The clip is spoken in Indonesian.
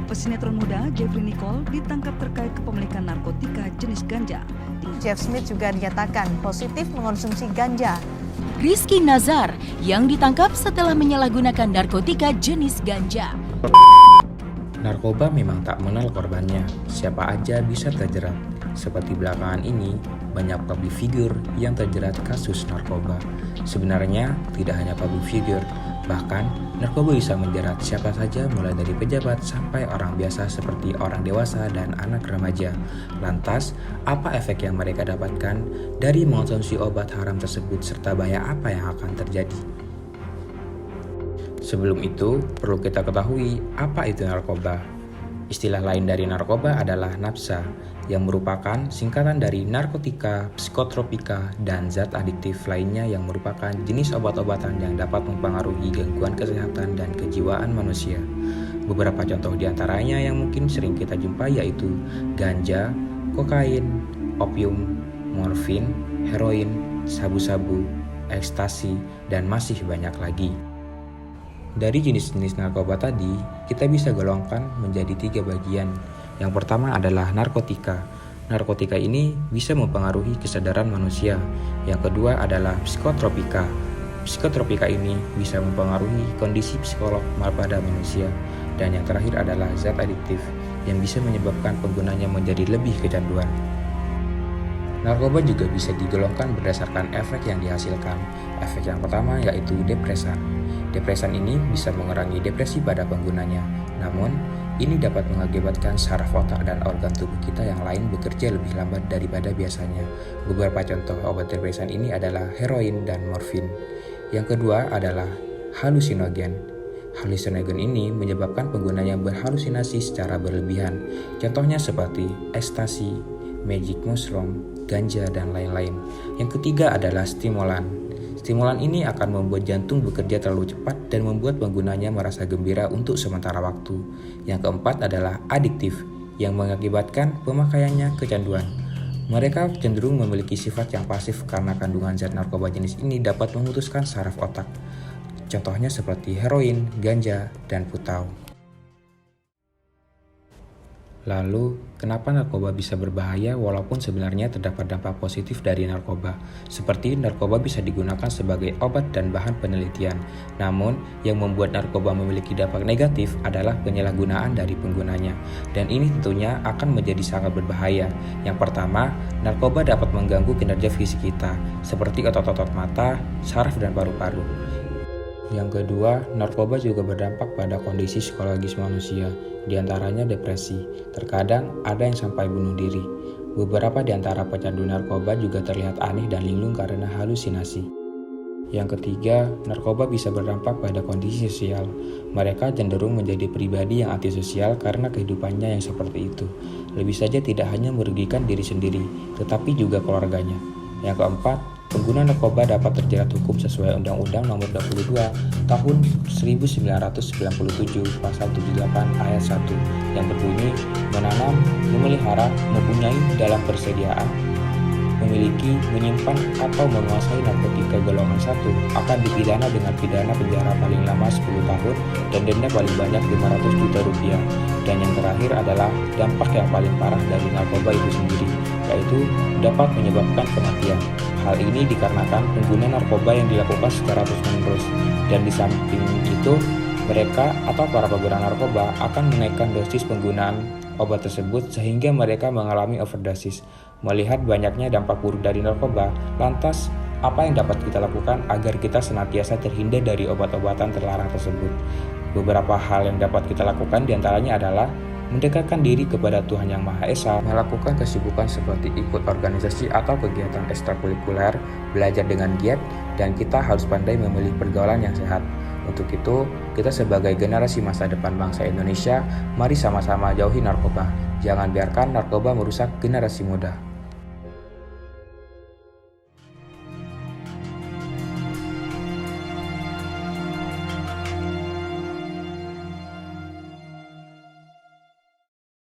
Pesinetron muda Jeffrey Nicole ditangkap terkait kepemilikan narkotika jenis ganja. Jeff Smith juga dinyatakan positif mengonsumsi ganja. Rizky Nazar yang ditangkap setelah menyalahgunakan narkotika jenis ganja. Narkoba memang tak mengenal korbannya, siapa aja bisa terjerat. Seperti belakangan ini, banyak public figure yang terjerat kasus narkoba. Sebenarnya tidak hanya public figure, bahkan narkoba bisa menjerat siapa saja mulai dari pejabat sampai orang biasa seperti orang dewasa dan anak remaja. Lantas, apa efek yang mereka dapatkan dari mengonsumsi obat haram tersebut serta bahaya apa yang akan terjadi? Sebelum itu, perlu kita ketahui apa itu narkoba. Istilah lain dari narkoba adalah nafsa, yang merupakan singkatan dari narkotika, psikotropika, dan zat adiktif lainnya yang merupakan jenis obat-obatan yang dapat mempengaruhi gangguan kesehatan dan kejiwaan manusia. Beberapa contoh diantaranya yang mungkin sering kita jumpai yaitu ganja, kokain, opium, morfin, heroin, sabu-sabu, ekstasi, dan masih banyak lagi. Dari jenis-jenis narkoba tadi, kita bisa golongkan menjadi 3 bagian. Yang pertama adalah narkotika. Narkotika ini bisa mempengaruhi kesadaran manusia. Yang kedua adalah psikotropika. Psikotropika ini bisa mempengaruhi kondisi psikolog pada manusia. Dan yang terakhir adalah zat adiktif yang bisa menyebabkan penggunanya menjadi lebih kecanduan. Narkoba juga bisa digolongkan berdasarkan efek yang dihasilkan. Efek yang pertama yaitu depresan. Depresan ini bisa mengurangi depresi pada penggunanya. Namun, ini dapat mengakibatkan saraf otak dan organ tubuh kita yang lain bekerja lebih lambat daripada biasanya. Beberapa contoh obat depresan ini adalah heroin dan morfin. Yang kedua adalah halusinogen. Halusinogen ini menyebabkan penggunanya berhalusinasi secara berlebihan. Contohnya seperti ekstasi, magic mushroom, ganja, dan lain-lain. Yang ketiga adalah stimulan. Stimulan ini akan membuat jantung bekerja terlalu cepat dan membuat penggunanya merasa gembira untuk sementara waktu. Yang keempat adalah adiktif, yang mengakibatkan pemakaiannya kecanduan. Mereka cenderung memiliki sifat yang pasif karena kandungan zat narkoba jenis ini dapat memutuskan saraf otak. Contohnya seperti heroin, ganja, dan putau. Lalu, kenapa narkoba bisa berbahaya walaupun sebenarnya terdapat dampak positif dari narkoba? Seperti narkoba bisa digunakan sebagai obat dan bahan penelitian. Namun, yang membuat narkoba memiliki dampak negatif adalah penyalahgunaan dari penggunanya. Dan ini tentunya akan menjadi sangat berbahaya. Yang pertama, narkoba dapat mengganggu kinerja fisik kita, seperti otot-otot mata, saraf, dan paru-paru. Yang kedua, narkoba juga berdampak pada kondisi psikologis manusia, diantaranya depresi. Terkadang ada yang sampai bunuh diri. Beberapa di antara pecandu narkoba juga terlihat aneh dan linglung karena halusinasi. Yang ketiga, narkoba bisa berdampak pada kondisi sosial. Mereka cenderung menjadi pribadi yang antisosial karena kehidupannya yang seperti itu. Lebih saja tidak hanya merugikan diri sendiri, tetapi juga keluarganya. Yang keempat, pengguna narkoba dapat terjerat hukum sesuai Undang-Undang Nomor 22 Tahun 1997 Pasal 78 Ayat 1 yang berbunyi menanam, memelihara, mempunyai dalam persediaan, memiliki, menyimpan, atau menguasai narkotika golongan 1 akan dipidana dengan pidana penjara paling lama 10 tahun dan denda paling banyak 500 juta rupiah. Dan yang terakhir adalah dampak yang paling parah dari narkoba itu sendiri, yaitu dapat menyebabkan kematian. Hal ini dikarenakan pengguna narkoba yang dilakukan secara terus-menerus, dan di samping itu mereka atau para pengguna narkoba akan menaikkan dosis penggunaan obat tersebut sehingga mereka mengalami overdosis. Melihat banyaknya dampak buruk dari narkoba, lantas apa yang dapat kita lakukan agar kita senantiasa terhindar dari obat-obatan terlarang tersebut? Beberapa hal yang dapat kita lakukan diantaranya adalah mendekatkan diri kepada Tuhan Yang Maha Esa, melakukan kesibukan seperti ikut organisasi atau kegiatan ekstrakurikuler, belajar dengan giat, dan kita harus pandai memilih pergaulan yang sehat. Untuk itu, kita sebagai generasi masa depan bangsa Indonesia, mari sama-sama jauhi narkoba. Jangan biarkan narkoba merusak generasi muda.